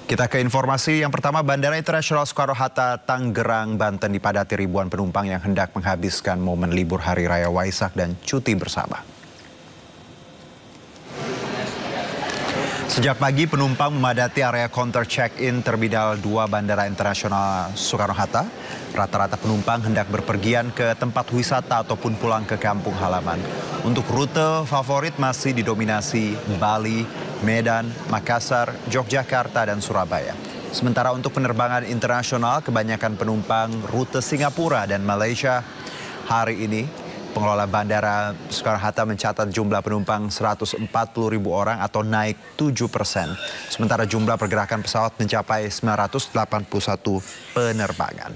Kita ke informasi yang pertama, Bandara Internasional Soekarno-Hatta, Tangerang, Banten dipadati ribuan penumpang yang hendak menghabiskan momen libur Hari Raya Waisak dan cuti bersama. Sejak pagi, penumpang memadati area counter check-in Terminal 2 Bandara Internasional Soekarno-Hatta. Rata-rata penumpang hendak berpergian ke tempat wisata ataupun pulang ke kampung halaman. Untuk rute favorit masih didominasi Bali, Medan, Makassar, Yogyakarta, dan Surabaya. Sementara untuk penerbangan internasional, kebanyakan penumpang rute Singapura dan Malaysia. Hari ini, pengelola Bandara Soekarno-Hatta mencatat jumlah penumpang 140.000 orang atau naik 7%. Sementara jumlah pergerakan pesawat mencapai 981 penerbangan.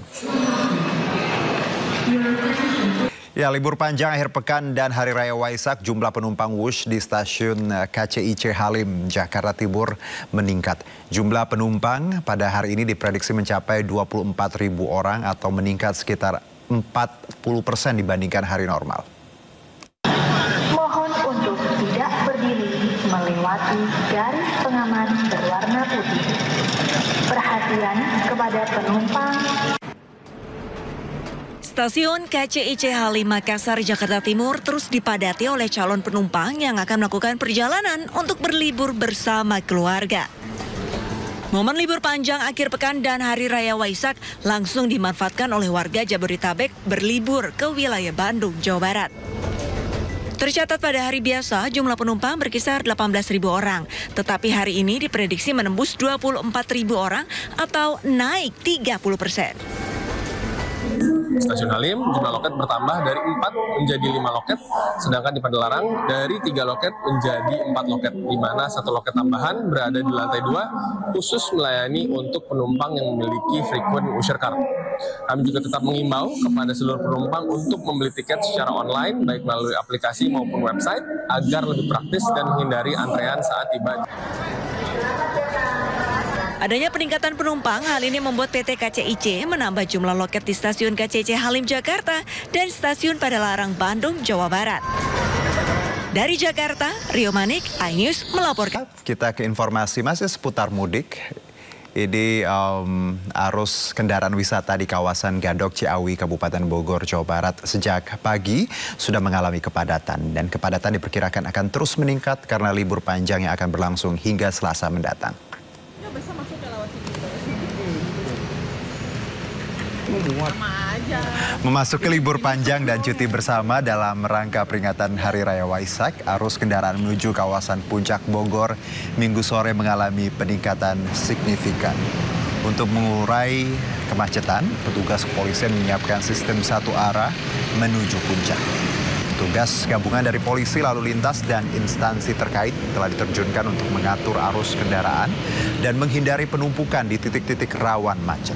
Ya, libur panjang akhir pekan dan Hari Raya Waisak, jumlah penumpang Wush di stasiun KCIC Halim, Jakarta Timur meningkat. Jumlah penumpang pada hari ini diprediksi mencapai 24.000 orang atau meningkat sekitar 40% dibandingkan hari normal. Mohon untuk tidak berdiri melewati garis pengaman berwarna putih. Perhatian kepada penumpang. Stasiun KCIC Halim Makassar, Jakarta Timur terus dipadati oleh calon penumpang yang akan melakukan perjalanan untuk berlibur bersama keluarga. Momen libur panjang akhir pekan dan Hari Raya Waisak langsung dimanfaatkan oleh warga Jabodetabek berlibur ke wilayah Bandung, Jawa Barat. Tercatat pada hari biasa jumlah penumpang berkisar 18.000 orang, tetapi hari ini diprediksi menembus 24.000 orang atau naik 30%. Stasiun Halim, jumlah loket bertambah dari 4 menjadi 5 loket, sedangkan di Padalarang dari 3 loket menjadi 4 loket, di mana 1 loket tambahan berada di lantai 2 khusus melayani untuk penumpang yang memiliki frequent user card. Kami juga tetap mengimbau kepada seluruh penumpang untuk membeli tiket secara online, baik melalui aplikasi maupun website, agar lebih praktis dan menghindari antrean saat tiba. Adanya peningkatan penumpang, hal ini membuat PT KCIC menambah jumlah loket di stasiun KCIC Halim Jakarta dan stasiun Padalarang Bandung, Jawa Barat. Dari Jakarta, Rio Manik, iNews melaporkan. Kita ke informasi masih seputar mudik. Ini arus kendaraan wisata di kawasan Gadok, Ciawi, Kabupaten Bogor, Jawa Barat sejak pagi sudah mengalami kepadatan. Dan kepadatan diperkirakan akan terus meningkat karena libur panjang yang akan berlangsung hingga Selasa mendatang. Memasuki libur panjang dan cuti bersama dalam rangka peringatan Hari Raya Waisak, arus kendaraan menuju kawasan Puncak Bogor Minggu sore mengalami peningkatan signifikan. Untuk mengurai kemacetan, petugas kepolisian menyiapkan sistem satu arah menuju puncak. Petugas gabungan dari polisi, lalu lintas, dan instansi terkait telah diterjunkan untuk mengatur arus kendaraan dan menghindari penumpukan di titik-titik rawan macet.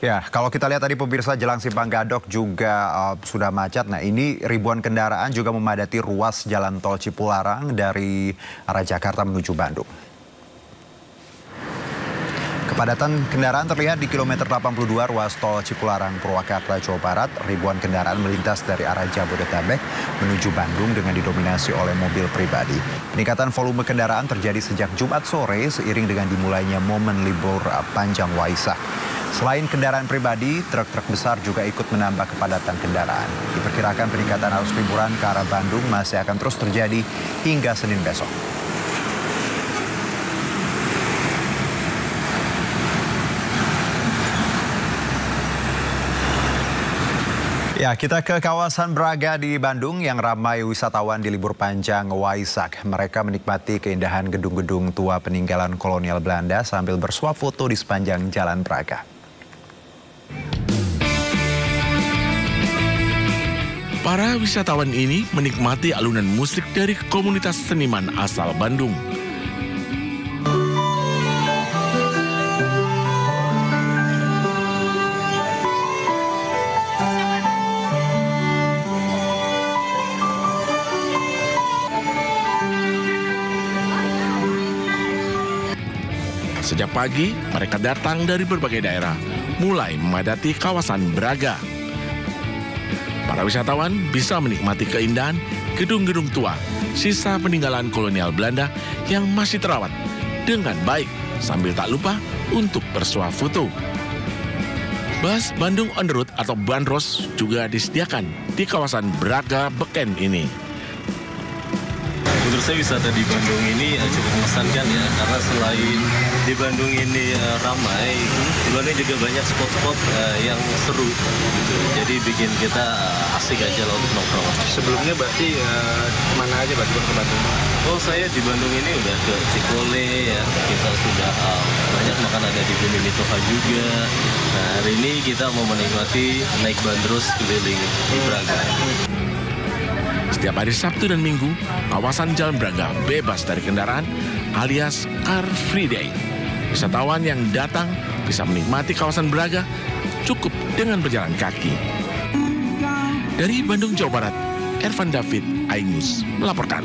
Ya, kalau kita lihat tadi pemirsa, Jelang Simpang Gadok juga sudah macet. Nah, ini ribuan kendaraan juga memadati ruas jalan tol Cipularang dari arah Jakarta menuju Bandung. Kepadatan kendaraan terlihat di kilometer 82 ruas tol Cipularang, Purwakarta, Jawa Barat. Ribuan kendaraan melintas dari arah Jabodetabek menuju Bandung dengan didominasi oleh mobil pribadi. Peningkatan volume kendaraan terjadi sejak Jumat sore seiring dengan dimulainya momen libur panjang Waisak. Selain kendaraan pribadi, truk-truk besar juga ikut menambah kepadatan kendaraan. Diperkirakan peningkatan arus liburan ke arah Bandung masih akan terus terjadi hingga Senin besok. Ya, kita ke kawasan Braga di Bandung yang ramai wisatawan di libur panjang Waisak. Mereka menikmati keindahan gedung-gedung tua peninggalan kolonial Belanda sambil bersuap foto di sepanjang Jalan Braga. Para wisatawan ini menikmati alunan musik dari komunitas seniman asal Bandung. Sejak pagi, mereka datang dari berbagai daerah, mulai memadati kawasan Braga. Para wisatawan bisa menikmati keindahan gedung-gedung tua, sisa peninggalan kolonial Belanda yang masih terawat dengan baik, sambil tak lupa untuk bersuah foto. Bus Bandung on the Road atau Bandros juga disediakan di kawasan Braga Beken ini. Menurut saya wisata di Bandung ini cukup mengesankan ya, karena selain di Bandung ini ramai, di Bandung juga banyak spot-spot yang seru gitu. Jadi bikin kita asik aja lah untuk nongkrong. Sebelumnya berarti mana aja berarti ke Bandung? Oh, saya di Bandung ini udah ke Cikole ya, kita sudah banyak makan, ada di Bumi Mitoha juga. Nah, hari ini kita mau menikmati naik bandros keliling di Braga. Setiap hari Sabtu dan Minggu, kawasan Jalan Braga bebas dari kendaraan alias Car Free Day. Wisatawan yang datang bisa menikmati kawasan Braga cukup dengan berjalan kaki. Dari Bandung, Jawa Barat, Ervan David, iNews melaporkan.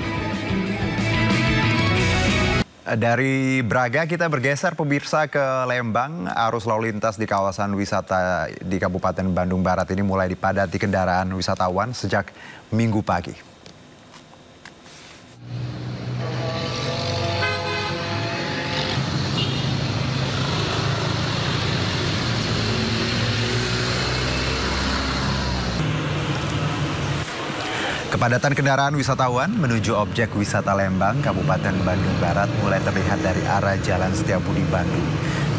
Dari Braga kita bergeser pemirsa ke Lembang. Arus lalu lintas di kawasan wisata di Kabupaten Bandung Barat ini mulai dipadati kendaraan wisatawan sejak Minggu pagi. Kepadatan kendaraan wisatawan menuju objek wisata Lembang, Kabupaten Bandung Barat mulai terlihat dari arah Jalan Setiabudi Bandung.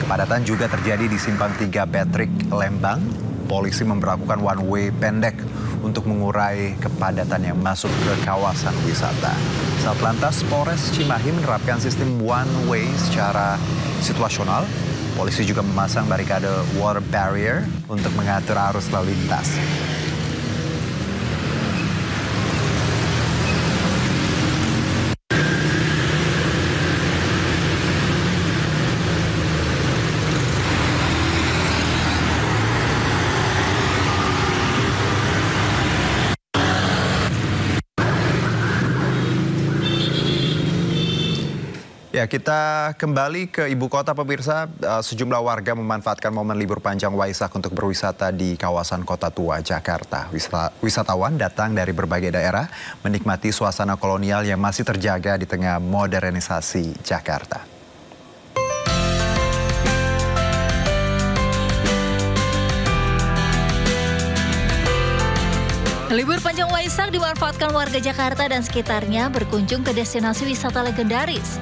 Kepadatan juga terjadi di Simpang 3 Patrick Lembang. Polisi memberlakukan one way pendek untuk mengurai kepadatan yang masuk ke kawasan wisata. Satlantas Polres Cimahi menerapkan sistem one way secara situasional. Polisi juga memasang barikade water barrier untuk mengatur arus lalu lintas. Ya, kita kembali ke ibu kota pemirsa. Sejumlah warga memanfaatkan momen libur panjang Waisak untuk berwisata di kawasan Kota Tua, Jakarta. Wisatawan datang dari berbagai daerah menikmati suasana kolonial yang masih terjaga di tengah modernisasi Jakarta. Libur panjang Waisak dimanfaatkan warga Jakarta dan sekitarnya berkunjung ke destinasi wisata legendaris.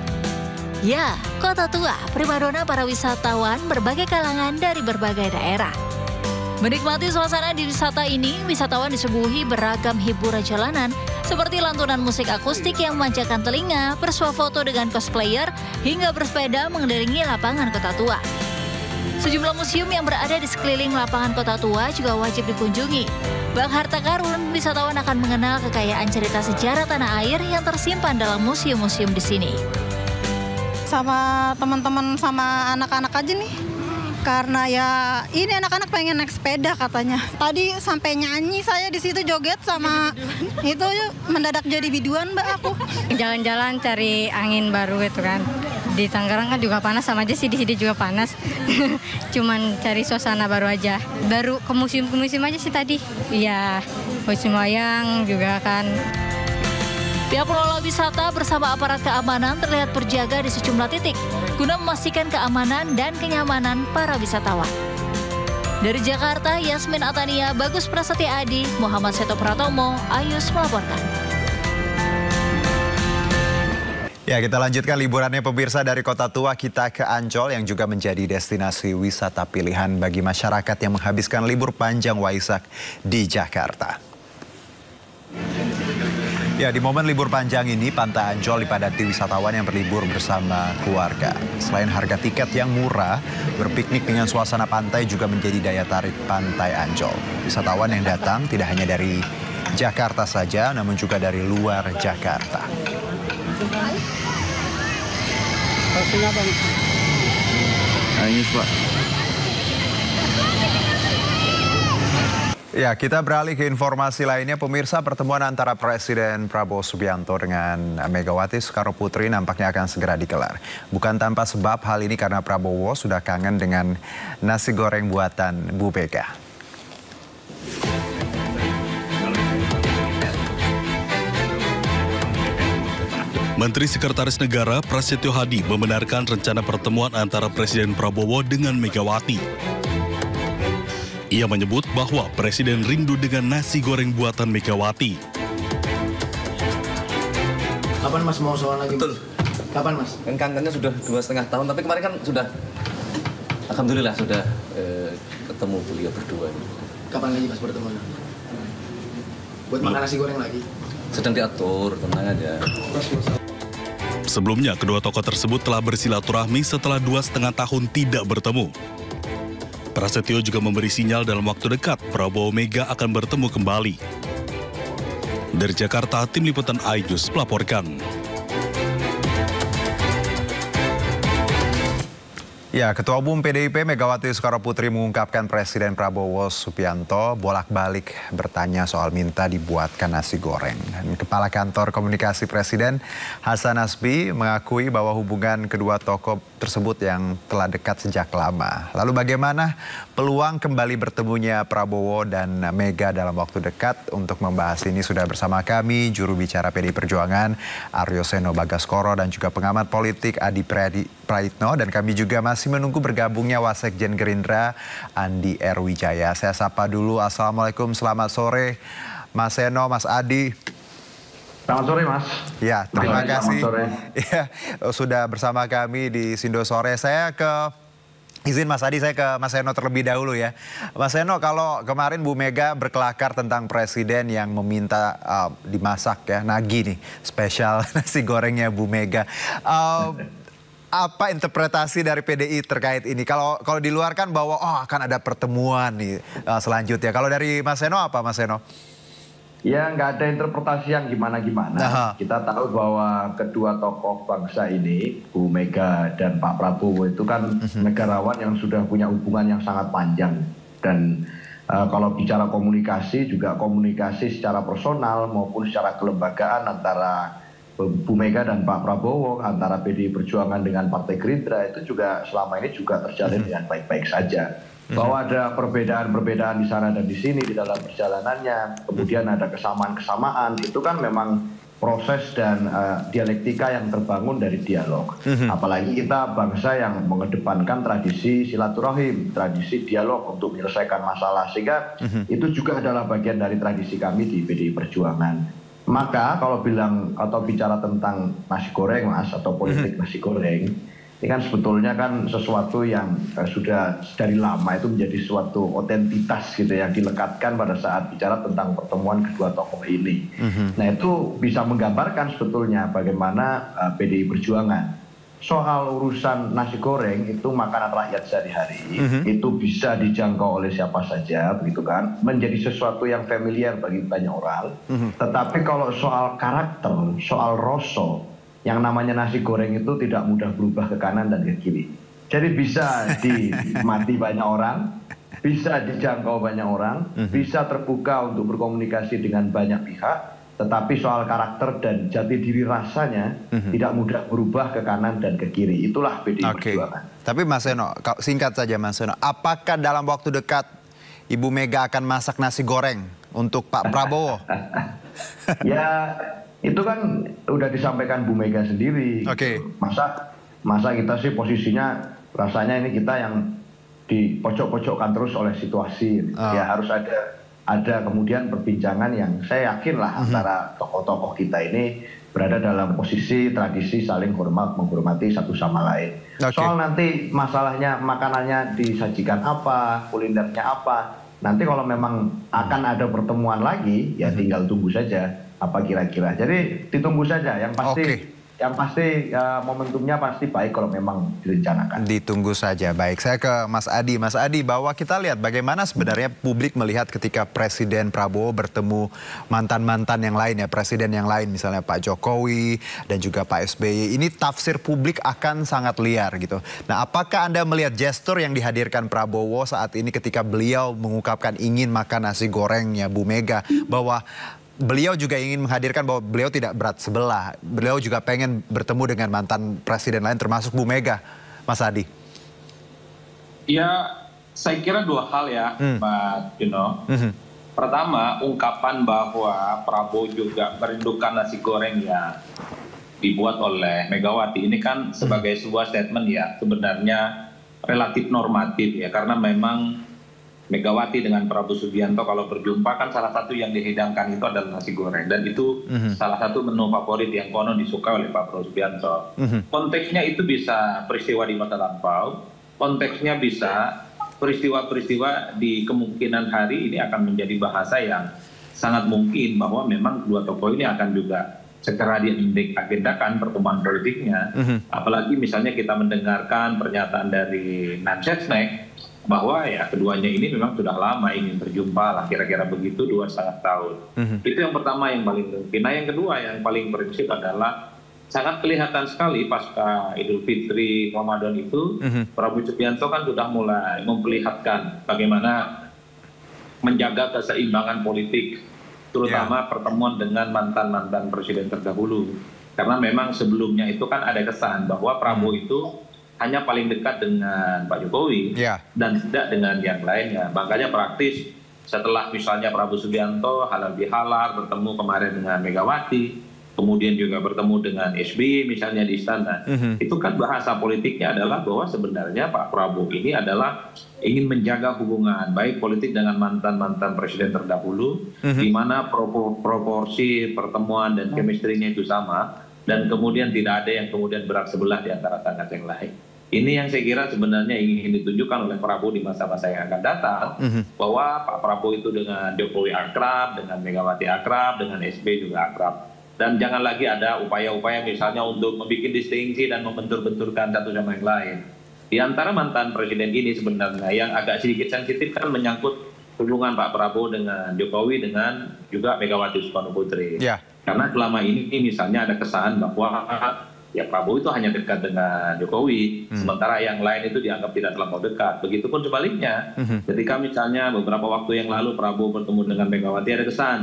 Ya, Kota Tua, primadona para wisatawan berbagai kalangan dari berbagai daerah. Menikmati suasana di wisata ini, wisatawan disuguhi beragam hiburan jalanan seperti lantunan musik akustik yang memanjakan telinga, bersuah foto dengan cosplayer, hingga bersepeda mengelilingi lapangan Kota Tua. Sejumlah museum yang berada di sekeliling lapangan Kota Tua juga wajib dikunjungi. Bak harta karun, wisatawan akan mengenal kekayaan cerita sejarah tanah air yang tersimpan dalam museum-museum di sini. Sama teman-teman sama anak-anak aja nih, karena ya ini anak-anak pengen naik sepeda katanya. Tadi sampai nyanyi saya di situ joget sama itu mendadak jadi biduan mbak aku. Jalan-jalan cari angin baru gitu kan. Di Tangerang kan juga panas, sama aja sih di sini juga panas. Cuman cari suasana baru aja. Baru ke museum aja sih tadi. Iya, museum wayang juga kan. Pihak pengelola wisata bersama aparat keamanan terlihat berjaga di sejumlah titik guna memastikan keamanan dan kenyamanan para wisatawan. Dari Jakarta, Yasmin Atania, Bagus Prasetya Adi, Muhammad Seto Pratomo, Ayus melaporkan. Ya, kita lanjutkan liburannya pemirsa dari Kota Tua kita ke Ancol yang juga menjadi destinasi wisata pilihan bagi masyarakat yang menghabiskan libur panjang Waisak di Jakarta. Ya, di momen libur panjang ini, Pantai Ancol dipadati wisatawan yang berlibur bersama keluarga. Selain harga tiket yang murah, berpiknik dengan suasana pantai juga menjadi daya tarik Pantai Ancol. Wisatawan yang datang tidak hanya dari Jakarta saja, namun juga dari luar Jakarta. Ya, kita beralih ke informasi lainnya. Pemirsa, pertemuan antara Presiden Prabowo Subianto dengan Megawati Soekarnoputri nampaknya akan segera digelar. Bukan tanpa sebab, hal ini karena Prabowo sudah kangen dengan nasi goreng buatan Bu Mega. Menteri Sekretaris Negara Prasetyo Hadi membenarkan rencana pertemuan antara Presiden Prabowo dengan Megawati. Ia menyebut bahwa Presiden rindu dengan nasi goreng buatan Megawati. Kapan Mas mau soal lagi? Betul. Kapan Mas? Kan kangennya sudah 2,5 tahun, tapi kemarin kan sudah, alhamdulillah sudah ketemu beliau berdua. Kapan lagi Mas bertemu? Buat makan nasi goreng lagi? Sedang diatur, tenang aja. Sebelumnya, kedua tokoh tersebut telah bersilaturahmi setelah 2,5 tahun tidak bertemu. Prasetyo juga memberi sinyal dalam waktu dekat Prabowo Mega akan bertemu kembali. Dari Jakarta, tim liputan iNews melaporkan. Ya, Ketua Umum PDIP Megawati Soekarnoputri mengungkapkan Presiden Prabowo Subianto bolak-balik bertanya soal minta dibuatkan nasi goreng. Dan Kepala Kantor Komunikasi Presiden Hasan Nasbi mengakui bahwa hubungan kedua tokoh tersebut yang telah dekat sejak lama. Lalu bagaimana peluang kembali bertemunya Prabowo dan Mega dalam waktu dekat? Untuk membahas ini sudah bersama kami juru bicara PDI Perjuangan Aryo Seno Bagaskoro dan juga pengamat politik Adi Praitno, dan kami juga masih menunggu bergabungnya Wasekjen Gerindra Andi Erwijaya. Saya sapa dulu. Assalamualaikum, selamat sore Mas Seno, Mas Adi. Selamat sore Mas. Ya, terima kasih ya, sudah bersama kami di Sindo Sore. Saya izin Mas Adi, saya ke Mas Seno terlebih dahulu ya. Mas Seno, kalau kemarin Bu Mega berkelakar tentang Presiden yang meminta dimasak ya, nagi nih, spesial nasi gorengnya Bu Mega. Apa interpretasi dari PDI terkait ini? Kalau di luar kan bahwa akan ada pertemuan nih selanjutnya. Kalau dari Mas Seno apa Mas Seno? Ya, nggak ada interpretasi yang gimana-gimana. Kita tahu bahwa kedua tokoh bangsa ini, Bu Mega dan Pak Prabowo itu kan negarawan yang sudah punya hubungan yang sangat panjang. Dan kalau bicara komunikasi, juga komunikasi secara personal maupun secara kelembagaan antara Bu Mega dan Pak Prabowo, antara PDI Perjuangan dengan Partai Gerindra itu juga selama ini juga terjalin dengan baik-baik saja. Bahwa ada perbedaan-perbedaan di sana dan di sini di dalam perjalanannya, kemudian ada kesamaan-kesamaan, itu kan memang proses dan dialektika yang terbangun dari dialog. Apalagi kita bangsa yang mengedepankan tradisi silaturahim, tradisi dialog untuk menyelesaikan masalah, sehingga itu juga adalah bagian dari tradisi kami di PDI Perjuangan. Maka kalau bilang atau bicara tentang nasi goreng Mas, atau politik nasi goreng, ini kan sebetulnya kan sesuatu yang sudah dari lama itu menjadi suatu otentitas gitu yang dilekatkan pada saat bicara tentang pertemuan kedua tokoh ini. Nah, itu bisa menggambarkan sebetulnya bagaimana PDI Perjuangan soal urusan nasi goreng itu makanan rakyat sehari-hari, itu bisa dijangkau oleh siapa saja, begitu kan, menjadi sesuatu yang familiar bagi banyak orang. Tetapi kalau soal karakter, soal rasa, yang namanya nasi goreng itu tidak mudah berubah ke kanan dan ke kiri. Jadi bisa dinikmati banyak orang, bisa dijangkau banyak orang, bisa terbuka untuk berkomunikasi dengan banyak pihak, tetapi soal karakter dan jati diri rasanya tidak mudah berubah ke kanan dan ke kiri. Itulah PDI Perjuangan. Tapi Mas Seno, singkat saja Mas Seno, apakah dalam waktu dekat Ibu Mega akan masak nasi goreng untuk Pak Prabowo? Ya, itu kan udah disampaikan Bu Mega sendiri. Masa kita sih posisinya rasanya ini kita yang dipojok-pojokkan terus oleh situasi. Ya harus ada kemudian perbincangan yang saya yakin lah antara tokoh-tokoh kita ini berada dalam posisi tradisi saling menghormati satu sama lain. Soal nanti masalahnya makanannya disajikan apa, kulinernya apa, nanti kalau memang akan ada pertemuan lagi, ya tinggal tunggu saja apa kira-kira. Jadi ditunggu saja, yang pasti momentumnya pasti baik kalau memang direncanakan. Ditunggu saja. Baik, saya ke Mas Adi. Mas Adi, bahwa kita lihat bagaimana sebenarnya publik melihat ketika Presiden Prabowo bertemu mantan-mantan yang lain ya, presiden yang lain, misalnya Pak Jokowi dan juga Pak SBY. Ini tafsir publik akan sangat liar gitu. Nah, apakah Anda melihat gestur yang dihadirkan Prabowo saat ini ketika beliau mengungkapkan ingin makan nasi gorengnya Bu Mega, bahwa beliau juga ingin menghadirkan bahwa beliau tidak berat sebelah. Beliau juga pengen bertemu dengan mantan presiden lain termasuk Bu Mega, Mas Adi. Ya, saya kira dua hal ya, Pak Juno. Pertama, ungkapan bahwa Prabowo juga merindukan nasi goreng yang dibuat oleh Megawati. Ini kan sebagai sebuah statement ya, sebenarnya relatif normatif ya, karena memang Megawati dengan Prabowo Subianto kalau berjumpa kan salah satu yang dihidangkan itu adalah nasi goreng. Dan itu salah satu menu favorit yang konon disukai oleh Pak Prabowo Subianto. Konteksnya itu bisa peristiwa di masa lampau, konteksnya bisa peristiwa-peristiwa di kemungkinan hari ini akan menjadi bahasa yang sangat mungkin bahwa memang kedua tokoh ini akan juga segera diagendakan pertemuan politiknya. Apalagi misalnya kita mendengarkan pernyataan dari Nansesnek bahwa ya keduanya ini memang sudah lama ingin berjumpa lah, kira-kira begitu 2,5 tahun. Itu yang pertama yang paling mungkin. Nah yang kedua yang paling prinsip adalah sangat kelihatan sekali pasca Idul Fitri Ramadan itu Prabowo Subianto kan sudah mulai memperlihatkan bagaimana menjaga keseimbangan politik, terutama pertemuan dengan mantan-mantan presiden terdahulu. Karena memang sebelumnya itu kan ada kesan bahwa Prabowo itu hanya paling dekat dengan Pak Jokowi dan tidak dengan yang lainnya. Makanya praktis setelah misalnya Prabowo Subianto halal bihalal bertemu kemarin dengan Megawati, kemudian juga bertemu dengan SBY misalnya di istana. Itu kan bahasa politiknya adalah bahwa sebenarnya Pak Prabowo ini adalah ingin menjaga hubungan baik politik dengan mantan-mantan presiden terdahulu, di mana proporsi pertemuan dan chemistry-nya itu sama, dan kemudian tidak ada yang kemudian berat sebelah di antara sangat yang lain. Ini yang saya kira sebenarnya ingin ditunjukkan oleh Prabowo di masa-masa yang akan datang, bahwa Pak Prabowo itu dengan Jokowi akrab, dengan Megawati akrab, dengan SBY juga akrab. Dan jangan lagi ada upaya-upaya misalnya untuk membuat distingsi dan membentur-benturkan satu sama yang lain. Di antara mantan presiden ini sebenarnya yang agak sedikit sensitif kan menyangkut hubungan Pak Prabowo dengan Jokowi dengan juga Megawati Soekarno Putri. Karena selama ini misalnya ada kesan bahwa ya Prabowo itu hanya dekat dengan Jokowi, sementara yang lain itu dianggap tidak terlampau dekat. Begitupun sebaliknya, ketika misalnya beberapa waktu yang lalu Prabowo bertemu dengan Megawati, ada kesan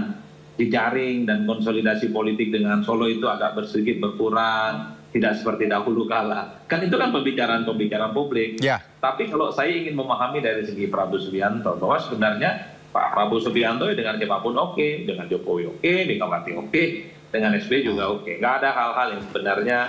jejaring dan konsolidasi politik dengan Solo itu agak sedikit berkurang, tidak seperti dahulu kala. Kan itu kan pembicaraan publik. Tapi kalau saya ingin memahami dari segi Prabowo Subianto, bahwa sebenarnya Pak Prabowo Subianto dengan siapapun oke, dengan Jokowi oke, Megawati oke, dengan SBY juga oke. Nggak ada hal-hal yang sebenarnya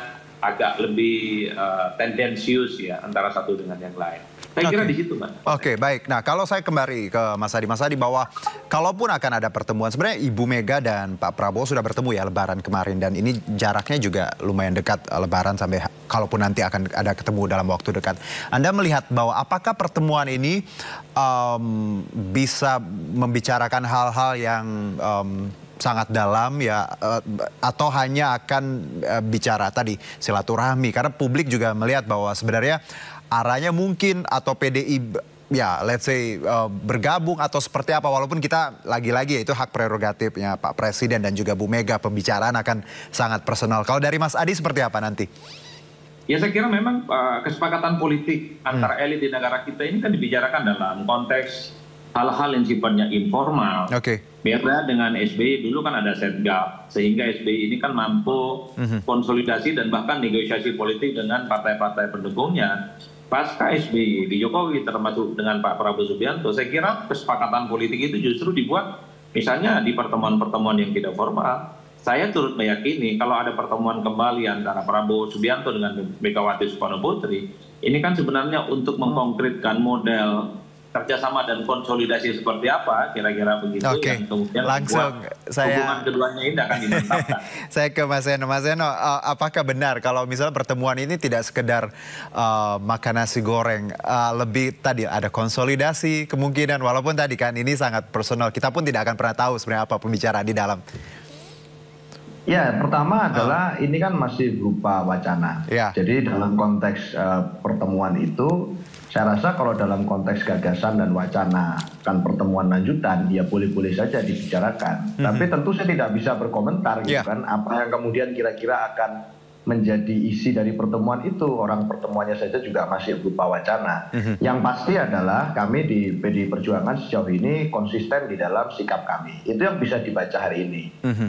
agak lebih tendensius ya antara satu dengan yang lain. Saya kira di situ, Mas. Oke, baik. Nah, kalau saya kembali ke Mas Adi bahwa kalaupun akan ada pertemuan, sebenarnya Ibu Mega dan Pak Prabowo sudah bertemu ya Lebaran kemarin, dan ini jaraknya juga lumayan dekat Lebaran sampai kalaupun nanti akan ada ketemu dalam waktu dekat. Anda melihat bahwa apakah pertemuan ini bisa membicarakan hal-hal yang sangat dalam ya, atau hanya akan bicara tadi silaturahmi, karena publik juga melihat bahwa sebenarnya arahnya mungkin atau PDI ya let's say bergabung atau seperti apa, walaupun kita lagi-lagi itu hak prerogatifnya Pak Presiden dan juga Bu Mega, pembicaraan akan sangat personal. Kalau dari Mas Adi seperti apa nanti? Ya saya kira memang kesepakatan politik antara elit di negara kita ini kan dibicarakan dalam konteks hal-hal yang sifatnya informal. Beda dengan SBY, dulu kan ada setgap, sehingga SBY ini kan mampu konsolidasi dan bahkan negosiasi politik dengan partai-partai pendukungnya. Pasca SBY di Jokowi termasuk dengan Pak Prabowo Subianto, saya kira kesepakatan politik itu justru dibuat misalnya di pertemuan-pertemuan yang tidak formal. Saya turut meyakini kalau ada pertemuan kembali antara Prabowo Subianto dengan Megawati Soekarno Putri, Ini kan sebenarnya untuk mengkonkretkan model kerjasama dan konsolidasi seperti apa, kira-kira begitu. Oke, yang kemudian langsung hubungan keduanya ini akan dimantapkan. Saya ke Mas Seno. Mas Seno, apakah benar kalau misalnya pertemuan ini tidak sekedar makan nasi goreng, lebih tadi ada konsolidasi kemungkinan, walaupun tadi kan ini sangat personal, kita pun tidak akan pernah tahu sebenarnya apa pembicaraan di dalam. Ya, pertama adalah ini kan masih berupa wacana. Ya. Jadi dalam konteks pertemuan itu, saya rasa kalau dalam konteks gagasan dan wacana kan pertemuan lanjutan, ya boleh-boleh saja dibicarakan. Tapi tentu saya tidak bisa berkomentar gitu kan, apa yang kemudian kira-kira akan menjadi isi dari pertemuan itu. Orang pertemuannya saja juga masih berupa wacana. Yang pasti adalah kami di PDI Perjuangan sejauh ini konsisten di dalam sikap kami. Itu yang bisa dibaca hari ini.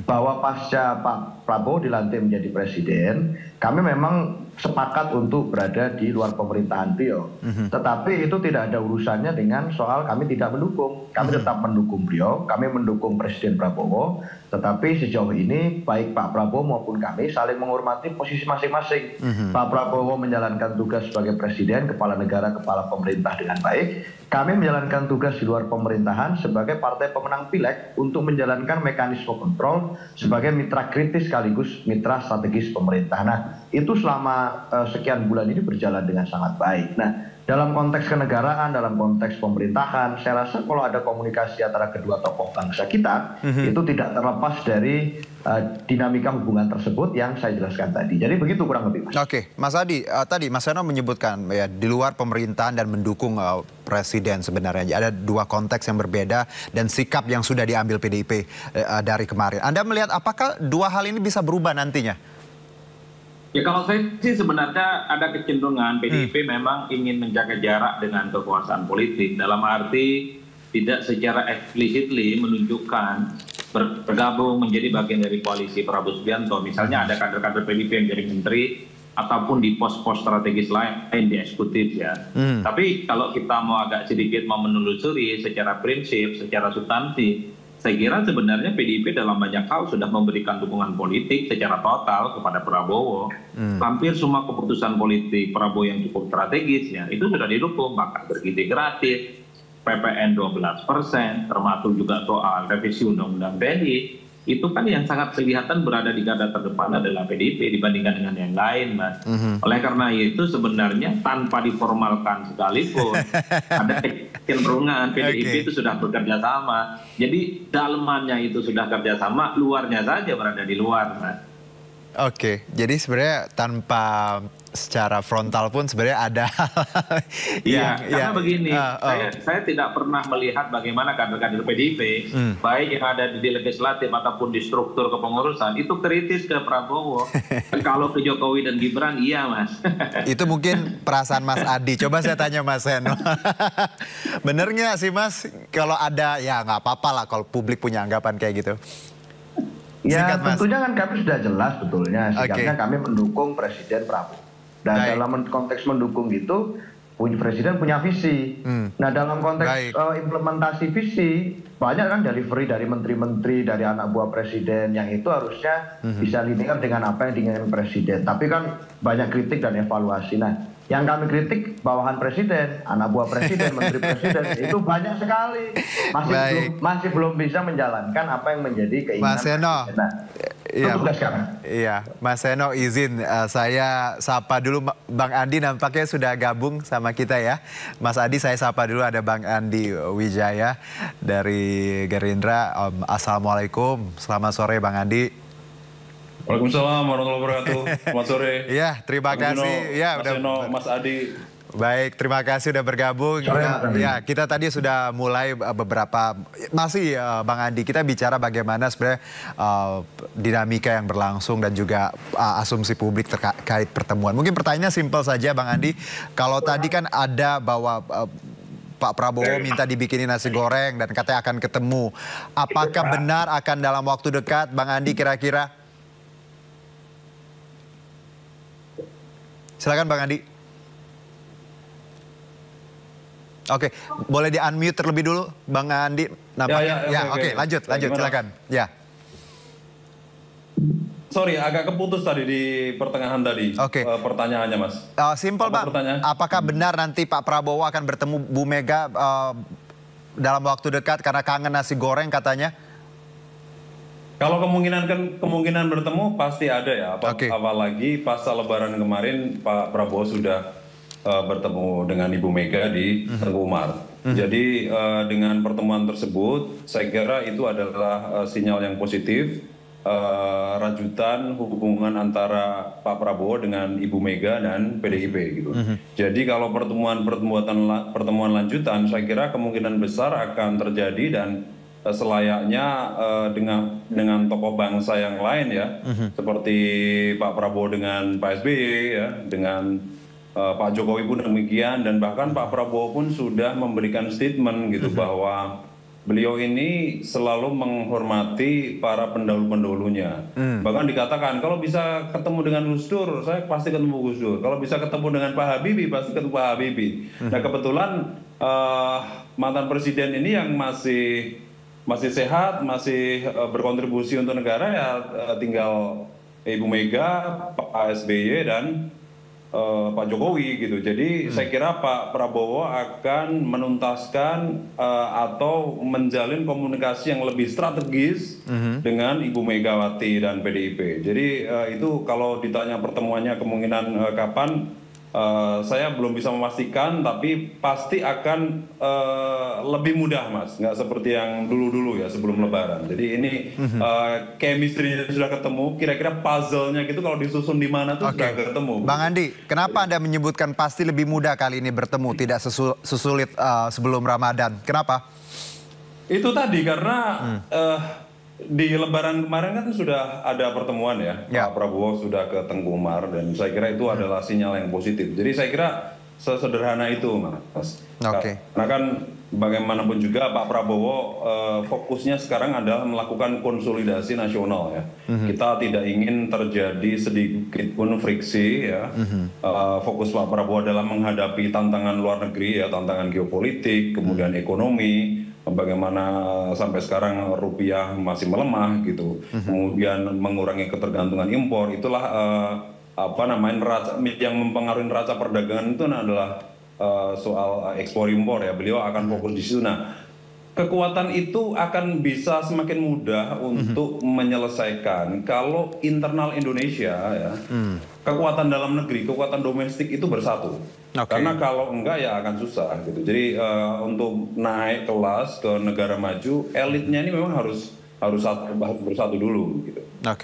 Bahwa pasca Pak Prabowo dilantik menjadi presiden, kami memang sepakat untuk berada di luar pemerintahan beliau. Tetapi itu tidak ada urusannya dengan soal kami tidak mendukung. Kami tetap mendukung beliau, kami mendukung Presiden Prabowo. Tetapi sejauh ini baik Pak Prabowo maupun kami saling menghormati posisi masing-masing. Pak Prabowo menjalankan tugas sebagai Presiden, Kepala Negara, Kepala Pemerintah dengan baik. Kami menjalankan tugas di luar pemerintahan sebagai partai pemenang pileg untuk menjalankan mekanisme kontrol sebagai mitra kritis sekaligus mitra strategis pemerintah. Nah, itu selama sekian bulan ini berjalan dengan sangat baik. Nah, dalam konteks kenegaraan, dalam konteks pemerintahan, saya rasa kalau ada komunikasi antara kedua tokoh bangsa kita, itu tidak terlepas dari dinamika hubungan tersebut yang saya jelaskan tadi. Jadi begitu kurang lebih, Mas. Oke, Mas Adi, tadi Mas Seno menyebutkan ya di luar pemerintahan dan mendukung presiden sebenarnya. Ada dua konteks yang berbeda dan sikap yang sudah diambil PDIP dari kemarin. Anda melihat apakah dua hal ini bisa berubah nantinya? Ya kalau saya sih sebenarnya ada kecenderungan PDIP memang ingin menjaga jarak dengan kekuasaan politik. Dalam arti tidak secara explicitly menunjukkan bergabung menjadi bagian dari koalisi Prabowo Subianto. Misalnya ada kader-kader PDIP yang jadi menteri ataupun di pos-pos strategis lain di eksekutif ya. Tapi kalau kita mau agak sedikit mau menelusuri secara prinsip, secara substansi, saya kira sebenarnya PDIP dalam banyak hal sudah memberikan dukungan politik secara total kepada Prabowo. Hampir semua keputusan politik Prabowo yang cukup strategis ya, itu sudah didukung, bahkan bergizi gratis, PPN 12%, termasuk juga soal revisi Undang-Undang TNI. Itu kan yang sangat kelihatan berada di garda terdepan adalah PDIP dibandingkan dengan yang lain, Mas. Oleh karena itu sebenarnya tanpa diformalkan sekalipun ada kecenderungan PDIP itu sudah bekerja sama. Jadi dalamannya itu sudah kerjasama, luarnya saja berada di luar, Mas. Oke, jadi sebenarnya tanpa secara frontal pun sebenarnya ada karena begini, saya tidak pernah melihat bagaimana kader-kader PDIP, baik yang ada di legislatif ataupun di struktur kepengurusan, itu kritis ke Prabowo. Kalau ke Jokowi dan Gibran, iya Mas. Itu mungkin perasaan Mas Adi. Coba saya tanya Mas Seno. Bener nggak sih Mas, kalau ada, ya nggak apa-apa lah kalau publik punya anggapan kayak gitu. Ya tentunya kan kami sudah jelas betulnya sikapnya kami mendukung Presiden Prabowo. Dan dalam konteks mendukung itu Presiden punya visi. Nah dalam konteks implementasi visi banyak kan delivery dari menteri-menteri, dari anak buah Presiden yang itu harusnya bisa linear dengan apa yang diinginkan Presiden. Tapi kan banyak kritik dan evaluasi. Nah yang kami kritik bawahan Presiden, anak buah Presiden, menteri Presiden itu banyak sekali masih belum bisa menjalankan apa yang menjadi keinginan Mas Seno. Iya, Mas Seno izin saya sapa dulu Bang Andi, nampaknya sudah gabung sama kita ya. Mas Adi saya sapa dulu, ada Bang Andi Wijaya dari Gerindra. Assalamualaikum, selamat sore Bang Andi. Waalaikumsalam warahmatullahi wabarakatuh. Selamat sore. Ya, terima kasih. Ya, Mas Seno, Mas Adi. Baik, terima kasih sudah bergabung. Ya, kita tadi sudah mulai beberapa, masih Bang Andi, kita bicara bagaimana sebenarnya dinamika yang berlangsung dan juga asumsi publik terkait pertemuan. Mungkin pertanyaannya simpel saja Bang Andi. Kalau tadi kan ada bahwa Pak Prabowo minta dibikinin nasi goreng dan katanya akan ketemu. Apakah benar akan dalam waktu dekat Bang Andi kira-kira? Silakan Bang Andi. Oke, boleh di-unmute terlebih dulu Bang Andi. Oke, lanjut silakan. Ya. sorry, agak keputus tadi di pertengahan tadi. Pertanyaannya, Mas. Simpel, Bang. Apakah benar nanti Pak Prabowo akan bertemu Bu Mega dalam waktu dekat karena kangen nasi goreng katanya? Kalau kemungkinan bertemu pasti ada ya. Apalagi pasca Lebaran kemarin Pak Prabowo sudah bertemu dengan Ibu Mega di Tengku Umar. Jadi dengan pertemuan tersebut, saya kira itu adalah sinyal yang positif, rajutan hubungan antara Pak Prabowo dengan Ibu Mega dan PDIP gitu. Jadi kalau pertemuan lanjutan, saya kira kemungkinan besar akan terjadi dan selayaknya dengan tokoh bangsa yang lain ya, seperti Pak Prabowo dengan Pak SBY ya, dengan Pak Jokowi pun demikian, dan bahkan Pak Prabowo pun sudah memberikan statement gitu bahwa beliau ini selalu menghormati para pendahulu-pendahulunya. Bahkan dikatakan kalau bisa ketemu dengan Gus Dur, saya pasti ketemu Gus Dur. Kalau bisa ketemu dengan Pak Habibie, pasti ketemu Pak Habibie. Nah kebetulan mantan presiden ini yang masih sehat, masih berkontribusi untuk negara ya tinggal Ibu Mega, Pak SBY dan Pak Jokowi gitu. Jadi saya kira Pak Prabowo akan menuntaskan atau menjalin komunikasi yang lebih strategis dengan Ibu Megawati dan PDIP. Jadi itu kalau ditanya pertemuannya kemungkinan kapan, saya belum bisa memastikan, tapi pasti akan lebih mudah, Mas. Nggak seperti yang dulu-dulu ya sebelum Lebaran. Jadi ini chemistry-nya sudah ketemu, kira-kira puzzle-nya gitu kalau disusun di mana tuh sudah ketemu. Bang Andi, kenapa Anda menyebutkan pasti lebih mudah kali ini bertemu, tidak sesulit sebelum Ramadan? Kenapa? Itu tadi karena di Lebaran kemarin kan sudah ada pertemuan ya, Pak Prabowo sudah ke Tengku Umar, dan saya kira itu adalah sinyal yang positif. Jadi saya kira sesederhana itu, Mas. Karena kan bagaimanapun juga Pak Prabowo fokusnya sekarang adalah melakukan konsolidasi nasional ya. Kita tidak ingin terjadi sedikit pun friksi ya. Fokus Pak Prabowo adalah menghadapi tantangan luar negeri ya, tantangan geopolitik, kemudian ekonomi. Bagaimana sampai sekarang rupiah masih melemah gitu, kemudian mengurangi ketergantungan impor, itulah yang mempengaruhi neraca perdagangan itu adalah soal ekspor impor ya. Beliau akan fokus di situ. Nah, kekuatan itu akan bisa semakin mudah untuk menyelesaikan kalau internal Indonesia ya, kekuatan dalam negeri, kekuatan domestik itu bersatu. Karena kalau enggak ya akan susah gitu. Jadi untuk naik kelas ke negara maju, elitnya ini memang harus bersatu dulu gitu.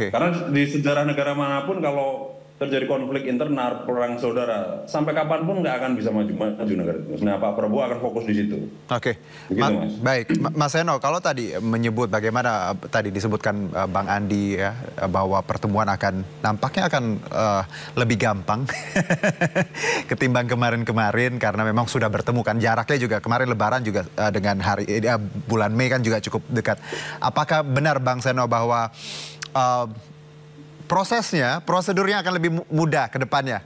Karena di sejarah negara manapun kalau terjadi konflik internal, perang saudara, sampai kapanpun nggak akan bisa maju negara itu. Nah, Pak Prabowo akan fokus di situ. Begitu, Mas. Baik, Mas Seno, kalau tadi menyebut bagaimana tadi disebutkan Bang Andi ya, bahwa pertemuan nampaknya akan lebih gampang ketimbang kemarin-kemarin karena memang sudah bertemu kan, jaraknya juga kemarin Lebaran juga dengan bulan Mei kan juga cukup dekat. Apakah benar Bang Seno bahwa prosedurnya akan lebih mudah ke depannya?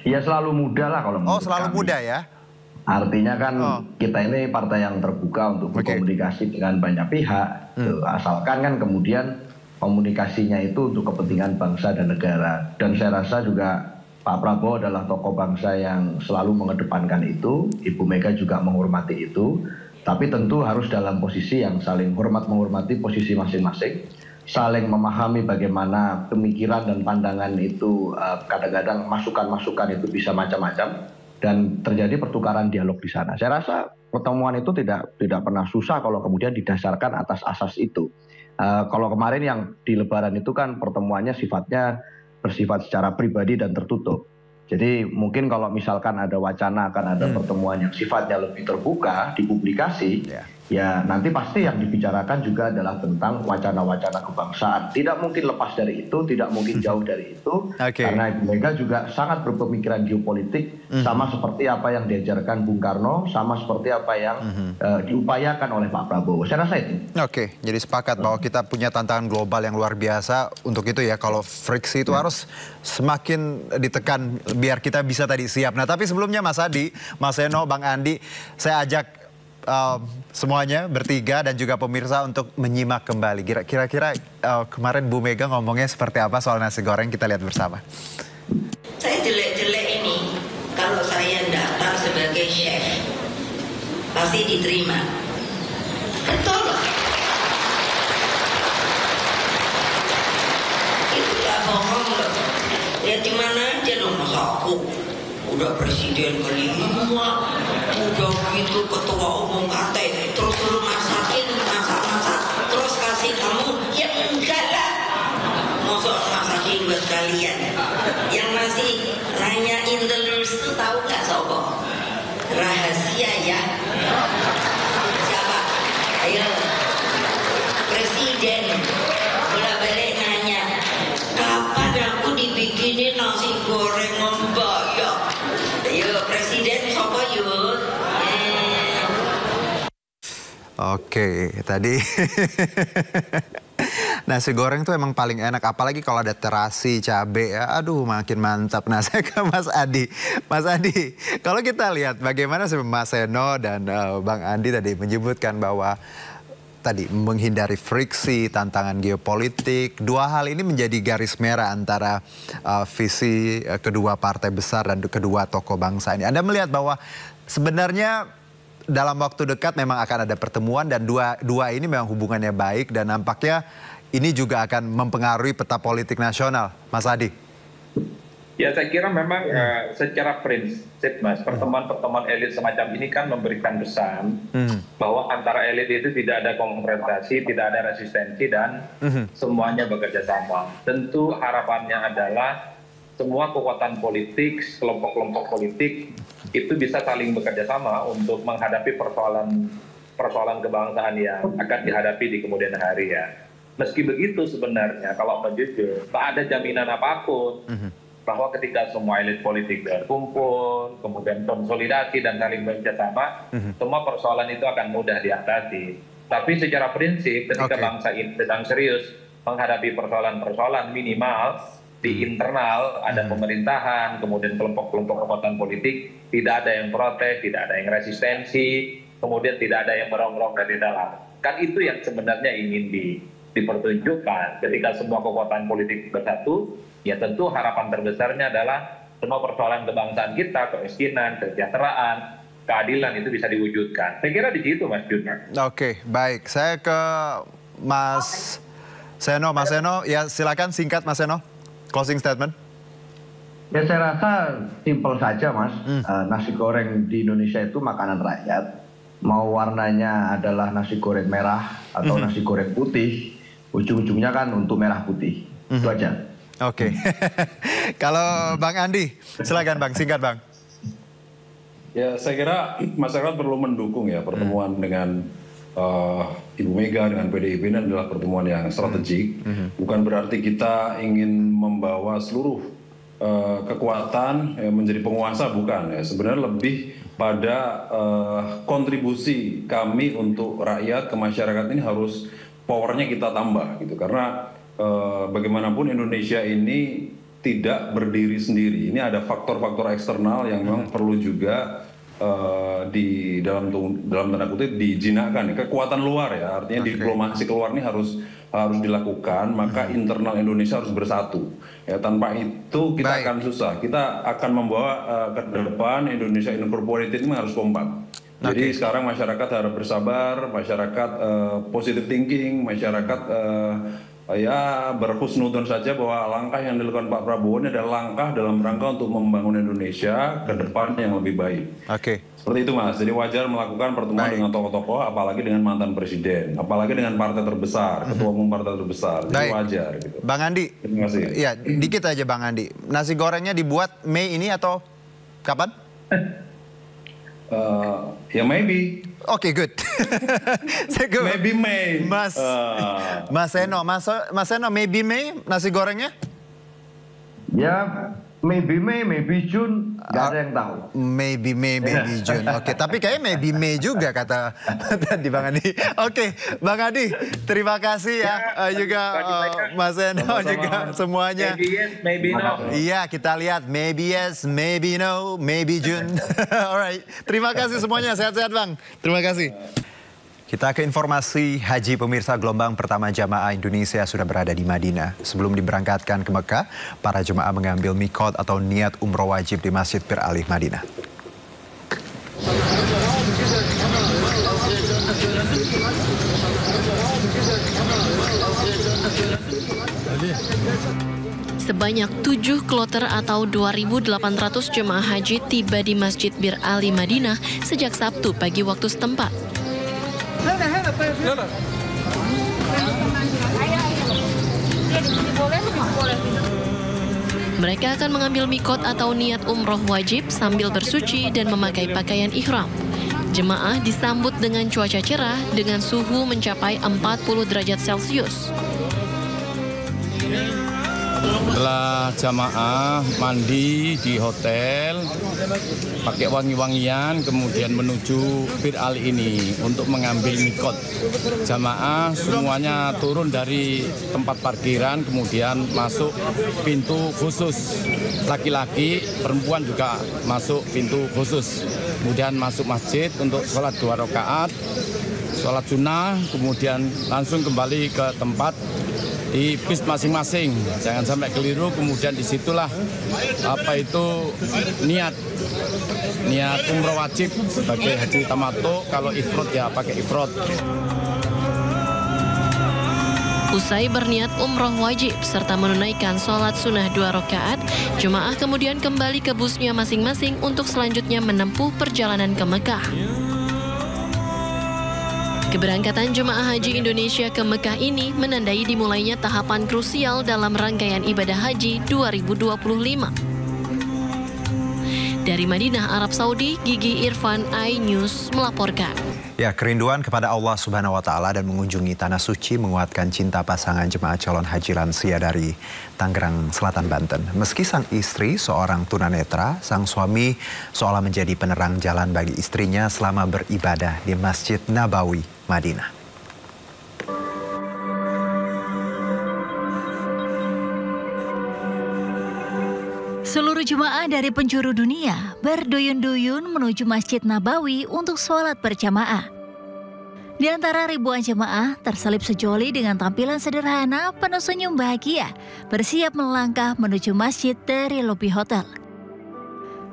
Ya selalu mudah lah kalau menurut selalu kami. Mudah ya? Artinya kan kita ini partai yang terbuka untuk berkomunikasi dengan banyak pihak. Asalkan kan kemudian komunikasinya itu untuk kepentingan bangsa dan negara. Dan saya rasa juga Pak Prabowo adalah tokoh bangsa yang selalu mengedepankan itu. Ibu Mega juga menghormati itu. Tapi tentu harus dalam posisi yang saling hormat-menghormati posisi masing-masing. Saling memahami bagaimana pemikiran dan pandangan itu, kadang-kadang masukan-masukan itu bisa macam-macam, dan terjadi pertukaran dialog di sana. Saya rasa pertemuan itu tidak pernah susah kalau kemudian didasarkan atas asas itu. Kalau kemarin yang di Lebaran itu kan pertemuannya bersifat secara pribadi dan tertutup. Jadi mungkin kalau misalkan ada wacana akan ada pertemuan yang sifatnya lebih terbuka, dipublikasi, ya nanti pasti yang dibicarakan juga adalah tentang wacana-wacana kebangsaan. Tidak mungkin lepas dari itu, tidak mungkin jauh dari itu, karena Ibu Mega juga sangat berpemikiran geopolitik, sama seperti apa yang diajarkan Bung Karno, sama seperti apa yang diupayakan oleh Pak Prabowo. Saya rasa itu. Jadi sepakat bahwa kita punya tantangan global yang luar biasa. Untuk itu ya, kalau friksi itu harus semakin ditekan biar kita bisa tadi siap. Nah, tapi sebelumnya Mas Adi, Mas Seno, Bang Andi, saya ajak semuanya bertiga dan juga pemirsa untuk menyimak kembali. Kira-kira kemarin Bu Mega ngomongnya seperti apa soal nasi goreng, kita lihat bersama. Saya jelek-jelek ini, kalau saya daftar sebagai chef, pasti diterima. Betul. Itu gak bohong loh. Ya di mana aja dong, masa aku udah presiden kelima, udah gitu ketua umum KT, terus lu masakin, masak-masak, terus kasih kamu, ya enggak lah. Masa masakin buat kalian. Yang masih nanyain terus tuh tahu nggak sobo? Rahasia ya. Siapa? Ayo, presiden bolak-balik nanya, kapan aku dibikinin nasi goreng Mbak ya? Ayo presiden sobo yuk. Oke, tadi nasi goreng tuh emang paling enak, apalagi kalau ada terasi, cabai, ya, aduh makin mantap. Nah, saya ke Mas Adi. Mas Adi, kalau kita lihat bagaimana Mas Seno dan Bang Andi tadi menyebutkan bahwa tadi menghindari friksi, tantangan geopolitik, dua hal ini menjadi garis merah antara visi kedua partai besar dan kedua tokoh bangsa ini. Anda melihat bahwa sebenarnya dalam waktu dekat memang akan ada pertemuan dan dua ini memang hubungannya baik dan nampaknya ini juga akan mempengaruhi peta politik nasional, Mas Adi. Ya, saya kira memang secara prinsip, Mas, pertemuan-pertemuan elit semacam ini kan memberikan pesan bahwa antara elit itu tidak ada konfrontasi, tidak ada resistensi, dan semuanya bekerja sama. Tentu harapannya adalah semua kekuatan politik, kelompok-kelompok politik itu bisa saling bekerja sama untuk menghadapi persoalan kebangsaan yang akan dihadapi di kemudian hari ya. Meski begitu sebenarnya kalau mau jujur, tak ada jaminan apapun bahwa ketika semua elit politik berkumpul, kemudian konsolidasi dan saling bekerja sama, semua persoalan itu akan mudah diatasi. Tapi secara prinsip ketika bangsa ini sedang serius menghadapi persoalan-persoalan minimal, di internal ada pemerintahan, kemudian kelompok-kelompok kekuatan politik, tidak ada yang protes, tidak ada yang resistensi, kemudian tidak ada yang merongrong dari dalam. Kan itu yang sebenarnya ingin dipertunjukkan. Ketika semua kekuatan politik bersatu, ya tentu harapan terbesarnya adalah semua persoalan kebangsaan kita, kemiskinan, kesejahteraan, keadilan itu bisa diwujudkan. Saya kira di situ, Mas Juna. Oke, baik. Saya ke Mas Seno. Mas Seno, ya silakan singkat Mas Seno. Closing statement. Ya saya rasa simpel saja Mas, nasi goreng di Indonesia itu makanan rakyat. Mau warnanya adalah nasi goreng merah atau nasi goreng putih, ujung-ujungnya kan untuk merah putih. Itu aja. Oke. Kalau Bang Andi, silakan Bang, singkat Bang. Ya saya kira masyarakat perlu mendukung ya pertemuan dengan Ibu Mega dengan PDIP ini adalah pertemuan yang strategik. Bukan berarti kita ingin membawa seluruh kekuatan menjadi penguasa, bukan. Ya. Sebenarnya lebih pada kontribusi kami untuk rakyat ke masyarakat ini harus powernya kita tambah gitu. Karena bagaimanapun Indonesia ini tidak berdiri sendiri. Ini ada faktor-faktor eksternal yang memang perlu juga di dalam tanda kutip dijinakkan. Kekuatan luar ya, artinya diplomasi keluar ini harus dilakukan, maka internal Indonesia harus bersatu. Ya, tanpa itu kita akan susah. Kita akan membawa ke depan Indonesia Incorporated ini harus kompak. Jadi sekarang masyarakat harus bersabar, masyarakat positive thinking, masyarakat ya berhusnudon saja bahwa langkah yang dilakukan Pak Prabowo ini adalah langkah dalam rangka untuk membangun Indonesia ke depan yang lebih baik. Seperti itu Mas, jadi wajar melakukan pertemuan dengan tokoh-tokoh, apalagi dengan mantan presiden, apalagi dengan partai terbesar, ketua umum partai terbesar, jadi wajar. Gitu. Bang Andi, terima kasih. Ya dikit aja Bang Andi, nasi gorengnya dibuat Mei ini atau kapan? Ya maybe. Oke, good. Maybe May. Mas Seno, maybe May nasi gorengnya? Ya Maybe May, maybe June, nggak ada yang tahu. Maybe May, maybe June. Oke, tapi kayaknya maybe May juga kata tadi Bang Adi. Oke, Bang Adi, terima kasih ya. Juga Mas Eno juga semuanya. Maybe yes, maybe no. Iya, kita lihat maybe yes, maybe no, maybe June. Alright, terima kasih semuanya. Sehat-sehat Bang. Terima kasih. Kita ke informasi haji pemirsa. Gelombang pertama jamaah Indonesia sudah berada di Madinah. Sebelum diberangkatkan ke Mekah, para jemaah mengambil mikot atau niat umroh wajib di Masjid Bir Ali Madinah. Sebanyak 7 kloter atau 2.800 jemaah haji tiba di Masjid Bir Ali Madinah sejak Sabtu pagi waktu setempat. Mereka akan mengambil mikot atau niat umroh wajib sambil bersuci dan memakai pakaian ihram. Jemaah disambut dengan cuaca cerah dengan suhu mencapai 40 derajat Celcius. Setelah jamaah mandi di hotel, pakai wangi-wangian, kemudian menuju Bir Ali ini untuk mengambil mikot. Jamaah semuanya turun dari tempat parkiran, kemudian masuk pintu khusus. Laki-laki, perempuan juga masuk pintu khusus. Kemudian masuk masjid untuk sholat 2 rakaat, sholat sunnah, kemudian langsung kembali ke tempat di bis masing-masing, jangan sampai keliru. Kemudian disitulah niat umroh wajib sebagai haji tamattu. Kalau ifrad ya pakai ifrad. Usai berniat umroh wajib serta menunaikan sholat sunnah 2 rakaat, jemaah kemudian kembali ke busnya masing-masing untuk selanjutnya menempuh perjalanan ke Mekah. Keberangkatan jemaah haji Indonesia ke Mekah ini menandai dimulainya tahapan krusial dalam rangkaian ibadah haji 2025. Dari Madinah, Arab Saudi, Gigi Irfan, iNews melaporkan. Ya, kerinduan kepada Allah Subhanahu wa Ta'ala dan mengunjungi Tanah Suci menguatkan cinta pasangan jemaah calon haji lansia dari Tangerang Selatan, Banten. Meski sang istri seorang tunanetra, sang suami seolah menjadi penerang jalan bagi istrinya selama beribadah di Masjid Nabawi, Madinah. Seluruh jemaah dari penjuru dunia berduyun-duyun menuju Masjid Nabawi untuk sholat berjamaah. Di antara ribuan jemaah terselip sejoli dengan tampilan sederhana penuh senyum bahagia, bersiap melangkah menuju masjid dari lobi hotel.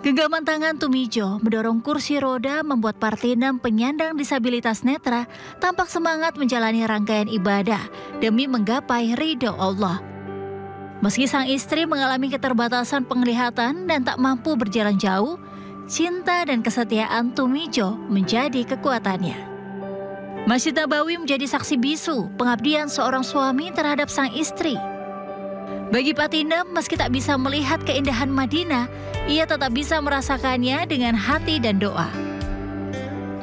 Genggaman tangan Tumijo mendorong kursi roda membuat Partinem penyandang disabilitas netra tampak semangat menjalani rangkaian ibadah demi menggapai ridho Allah. Meski sang istri mengalami keterbatasan penglihatan dan tak mampu berjalan jauh, cinta dan kesetiaan Tumijo menjadi kekuatannya. Masjid Nabawi menjadi saksi bisu pengabdian seorang suami terhadap sang istri. Bagi Partinem, meski tak bisa melihat keindahan Madinah, ia tetap bisa merasakannya dengan hati dan doa.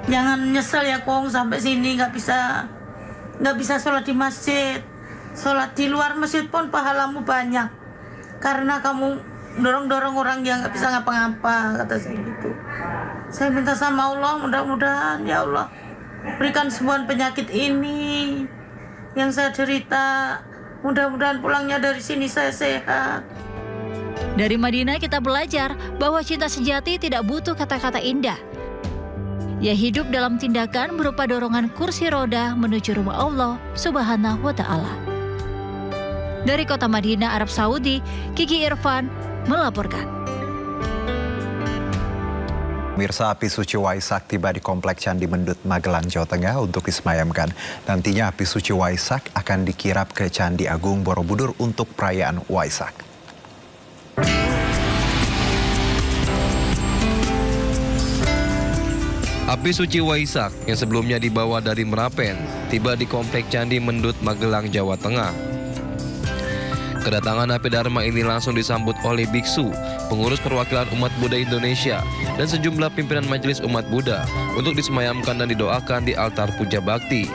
Jangan nyesel ya Kong, sampai sini nggak bisa sholat di masjid. Sholat di luar masjid pun pahalamu banyak karena kamu dorong-dorong orang yang nggak bisa ngapa-ngapa, kata saya gitu. Saya minta sama Allah, mudah-mudahan ya Allah berikan sembuhan penyakit ini yang saya derita. Mudah-mudahan pulangnya dari sini saya sehat. Dari Madinah kita belajar bahwa cinta sejati tidak butuh kata-kata indah. Ia hidup dalam tindakan berupa dorongan kursi roda menuju rumah Allah Subhanahu wa Ta'ala. Dari kota Madinah, Arab Saudi, Gigi Irfan melaporkan. Pemirsa, api suci Waisak tiba di Komplek Candi Mendut, Magelang, Jawa Tengah untuk disemayamkan. Nantinya api suci Waisak akan dikirap ke Candi Agung Borobudur untuk perayaan Waisak. Api suci Waisak yang sebelumnya dibawa dari Merapen tiba di Komplek Candi Mendut, Magelang, Jawa Tengah. Kedatangan api Dharma ini langsung disambut oleh biksu, pengurus perwakilan umat Buddha Indonesia, dan sejumlah pimpinan majelis umat Buddha untuk disemayamkan dan didoakan di altar puja bakti.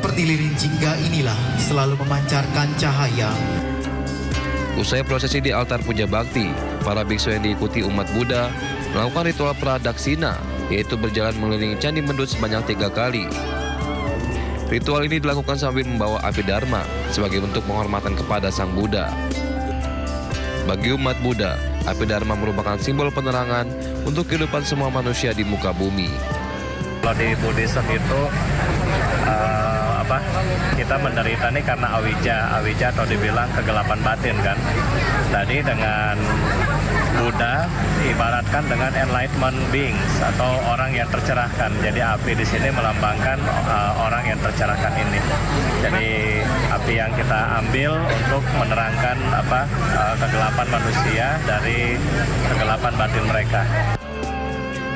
Seperti lilin jingga inilah selalu memancarkan cahaya. Usai prosesi di altar puja bakti, para biksu yang diikuti umat Buddha melakukan ritual pradaksina, yaitu berjalan mengelilingi Candi Mendut sebanyak 3 kali. Ritual ini dilakukan sambil membawa api dharma sebagai bentuk penghormatan kepada Sang Buddha. Bagi umat Buddha, api dharma merupakan simbol penerangan untuk kehidupan semua manusia di muka bumi. Kalau di Buddhism itu kita menderita nih karena awija atau dibilang kegelapan batin kan. Tadi dengan Buddha ibaratkan dengan enlightenment beings atau orang yang tercerahkan. Jadi api di sini melambangkan orang yang tercerahkan ini. Jadi api yang kita ambil untuk menerangkan kegelapan manusia dari kegelapan batin mereka.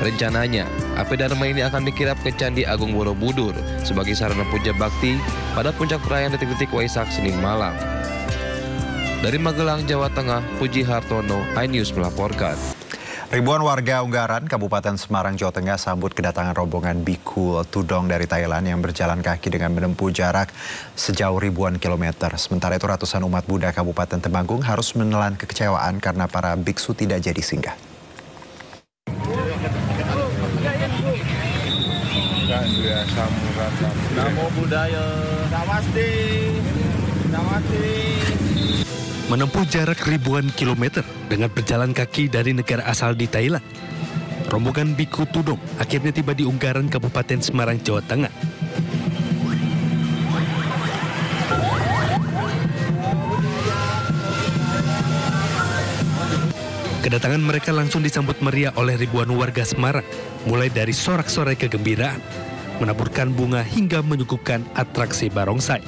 Rencananya, api dharma ini akan dikirap ke Candi Agung Borobudur sebagai sarana puja bakti pada puncak perayaan detik-detik Waisak Senin malam. Dari Magelang, Jawa Tengah, Puji Hartono, iNews melaporkan. Ribuan warga Unggaran, Kabupaten Semarang, Jawa Tengah sambut kedatangan rombongan Biku Tudong dari Thailand yang berjalan kaki dengan menempuh jarak sejauh ribuan kilometer. Sementara itu ratusan umat Buddha Kabupaten Temanggung harus menelan kekecewaan karena para biksu tidak jadi singgah. Namo Buddhaya. Menempuh jarak ribuan kilometer dengan berjalan kaki dari negara asal di Thailand, rombongan Biku Tudong akhirnya tiba di Unggaran, Kabupaten Semarang, Jawa Tengah. Kedatangan mereka langsung disambut meriah oleh ribuan warga Semarang, mulai dari sorak-sorai kegembiraan, menaburkan bunga hingga menyuguhkan atraksi barongsai.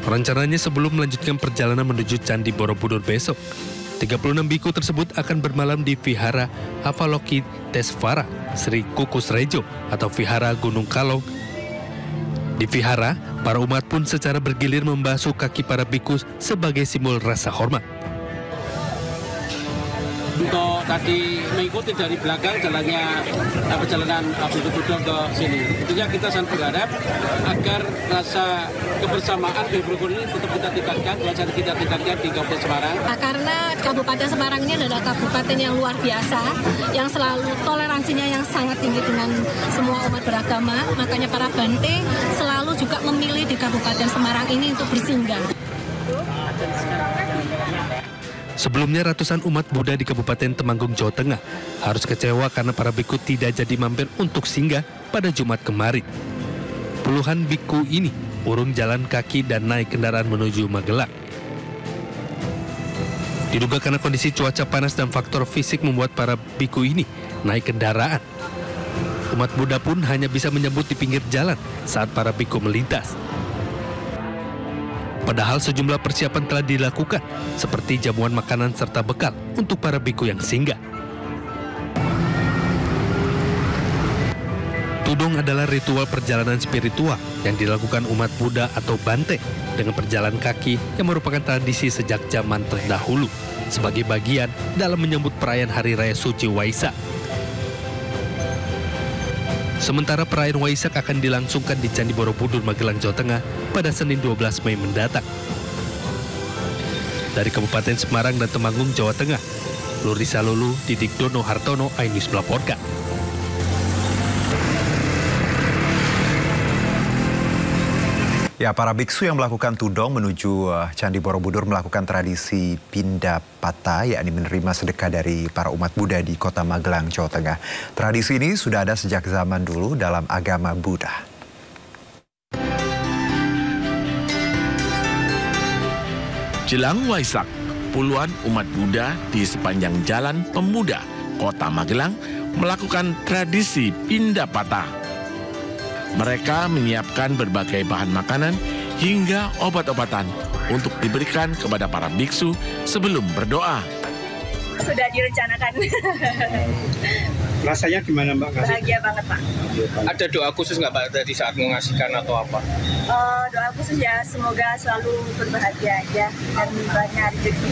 Rencananya sebelum melanjutkan perjalanan menuju Candi Borobudur besok, 36 biku tersebut akan bermalam di Vihara Avalokitesvara Sri Kukus Rejo atau Vihara Gunung Kalong. Di Vihara, para umat pun secara bergilir membasuh kaki para bikus sebagai simbol rasa hormat. Untuk tadi mengikuti dari belakang jalannya perjalanan Biku Tudong ke sini. Tentunya kita sangat berharap agar rasa kebersamaan Biku ini tetap kita tingkatkan, kita tingkatkan di Kabupaten Semarang. Karena Kabupaten Semarang ini adalah kabupaten yang luar biasa, yang selalu toleransinya yang sangat tinggi dengan semua umat beragama. Makanya para Bante selalu juga memilih di Kabupaten Semarang ini untuk bersinggah. Sebelumnya ratusan umat Buddha di Kabupaten Temanggung, Jawa Tengah harus kecewa karena para biku tidak jadi mampir untuk singgah pada Jumat kemarin. Puluhan biku ini urung jalan kaki dan naik kendaraan menuju Magelang. Diduga karena kondisi cuaca panas dan faktor fisik membuat para biku ini naik kendaraan. Umat Buddha pun hanya bisa menyambut di pinggir jalan saat para biku melintas. Padahal sejumlah persiapan telah dilakukan, seperti jamuan makanan serta bekal untuk para biku yang singgah. Tudong adalah ritual perjalanan spiritual yang dilakukan umat Buddha atau Bante dengan berjalan kaki yang merupakan tradisi sejak zaman terdahulu sebagai bagian dalam menyambut perayaan Hari Raya Suci Waisak. Sementara perayaan Waisak akan dilangsungkan di Candi Borobudur, Magelang, Jawa Tengah pada Senin 12 Mei mendatang. Dari Kabupaten Semarang dan Temanggung, Jawa Tengah, Lurisa Lulu, Didik Dono Hartono, iNews melaporkan. Ya, para biksu yang melakukan tudong menuju Candi Borobudur melakukan tradisi pindah patah, yakni menerima sedekah dari para umat Buddha di kota Magelang, Jawa Tengah. Tradisi ini sudah ada sejak zaman dulu dalam agama Buddha. Jelang Waisak, puluhan umat Buddha di sepanjang Jalan Pemuda, kota Magelang, melakukan tradisi pindah patah. Mereka menyiapkan berbagai bahan makanan hingga obat-obatan untuk diberikan kepada para biksu sebelum berdoa. Sudah direncanakan. Rasanya gimana Mbak? Bahagia banget Pak. Ada doa khusus nggak Mbak tadi saat mengasihkan atau apa? Doa khusus ya, semoga selalu berbahagia aja dan banyak rezeki.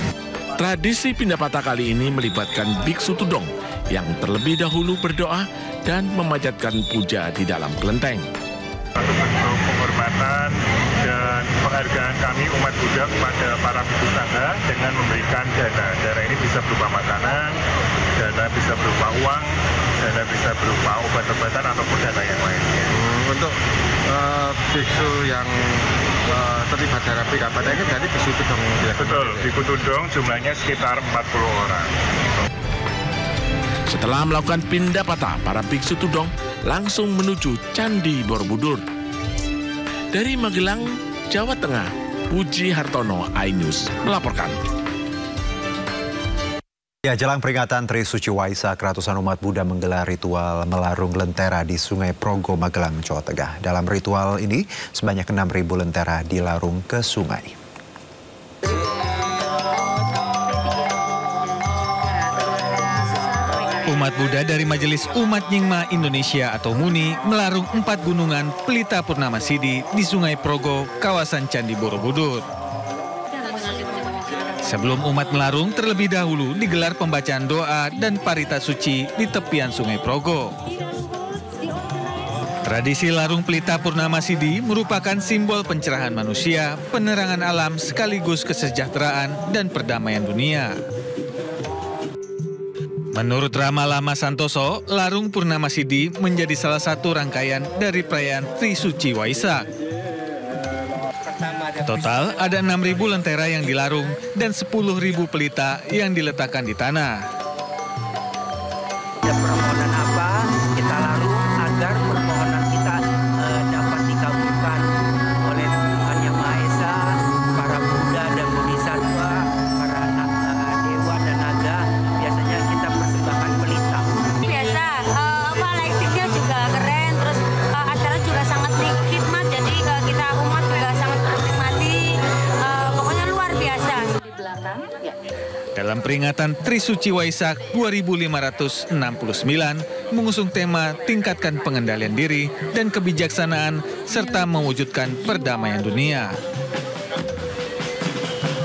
Tradisi pindah patah kali ini melibatkan biksu tudong yang terlebih dahulu berdoa dan memanjatkan puja di dalam kelenteng. Satu bentuk penghormatan dan penghargaan kami umat Buddha kepada para biksu sangha dengan memberikan dana. Dana ini bisa berupa makanan, dana bisa berupa uang, dana bisa berupa obat-obatan ataupun dana yang lainnya. Untuk biksu yang terlibat dalam PKP ini berarti biksu tudong ya? Betul, biksu tudong jumlahnya sekitar 40 orang. Setelah melakukan pindah patah, para biksu tudong langsung menuju Candi Borobudur. Dari Magelang, Jawa Tengah, Puji Hartono, iNews melaporkan. Ya, jelang peringatan Trisuci Waisak, ratusan umat Buddha menggelar ritual melarung lentera di Sungai Progo, Magelang, Jawa Tengah. Dalam ritual ini, sebanyak 6.000 lentera dilarung ke sungai. Umat Buddha dari Majelis Umat Nyingma Indonesia atau MUNI melarung 4 gunungan Pelita Purnama Sidi di Sungai Progo, kawasan Candi Borobudur. Sebelum umat melarung, terlebih dahulu digelar pembacaan doa dan parita suci di tepian Sungai Progo. Tradisi larung Pelita Purnama Sidi merupakan simbol pencerahan manusia, penerangan alam sekaligus kesejahteraan dan perdamaian dunia. Menurut Rama Lama Santoso, larung Purnama Sidi menjadi salah satu rangkaian dari perayaan Trisuci Waisak. Total ada 6.000 lentera yang dilarung dan 10.000 pelita yang diletakkan di tanah. Ada permohonan apa, kita larung agar permohonan kita dapat dikabulkan oleh Tuhan Yang Maha Esa, para Buddha dan Bodhisattva, para dewa dan naga. Biasanya kita persembahkan pelita. Biasa, lightingnya juga keren, terus acara juga sangat hikmat, jadi kita umat juga sangat menikmati, pokoknya luar biasa. Dalam peringatan Trisuci Waisak 2569 mengusung tema tingkatkan pengendalian diri dan kebijaksanaan serta mewujudkan perdamaian dunia.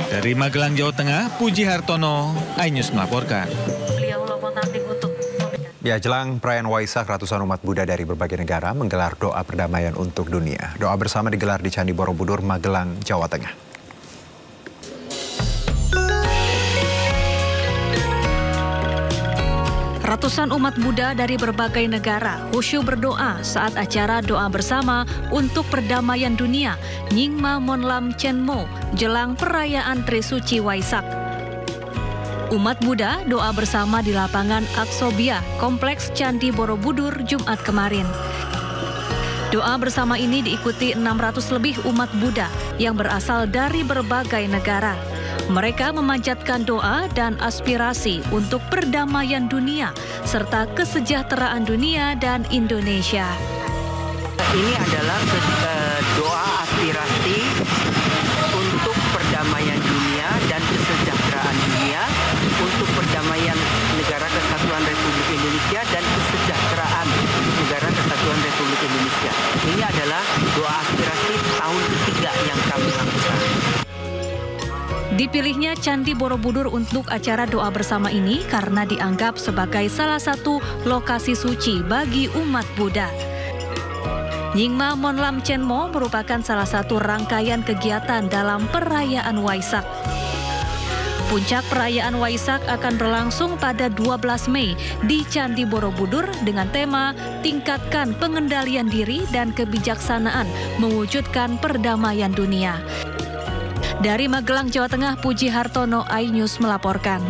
Dari Magelang, Jawa Tengah, Puji Hartono, iNews melaporkan. Ya, jelang perayaan Waisak, ratusan umat Buddha dari berbagai negara menggelar doa perdamaian untuk dunia. Doa bersama digelar di Candi Borobudur, Magelang, Jawa Tengah. Ratusan umat Buddha dari berbagai negara khusyuk berdoa saat acara doa bersama untuk perdamaian dunia Nyingma Monlam Chenmo jelang perayaan Trisuci Waisak. Umat Buddha doa bersama di lapangan Aksobia, Kompleks Candi Borobudur, Jumat kemarin. Doa bersama ini diikuti 600 lebih umat Buddha yang berasal dari berbagai negara. Mereka memanjatkan doa dan aspirasi untuk perdamaian dunia serta kesejahteraan dunia dan Indonesia. Ini adalah doa aspirasi untuk perdamaian dunia dan kesejahteraan dunia, untuk perdamaian Negara Kesatuan Republik Indonesia dan kesejahteraan Negara Kesatuan Republik Indonesia. Ini adalah doa aspirasi tahun ketiga yang kami lakukan. Dipilihnya Candi Borobudur untuk acara doa bersama ini karena dianggap sebagai salah satu lokasi suci bagi umat Buddha. Nyingma Monlam Chenmo merupakan salah satu rangkaian kegiatan dalam perayaan Waisak. Puncak perayaan Waisak akan berlangsung pada 12 Mei di Candi Borobudur dengan tema tingkatkan pengendalian diri dan kebijaksanaan mewujudkan perdamaian dunia. Dari Magelang, Jawa Tengah, Puji Hartono, iNews melaporkan.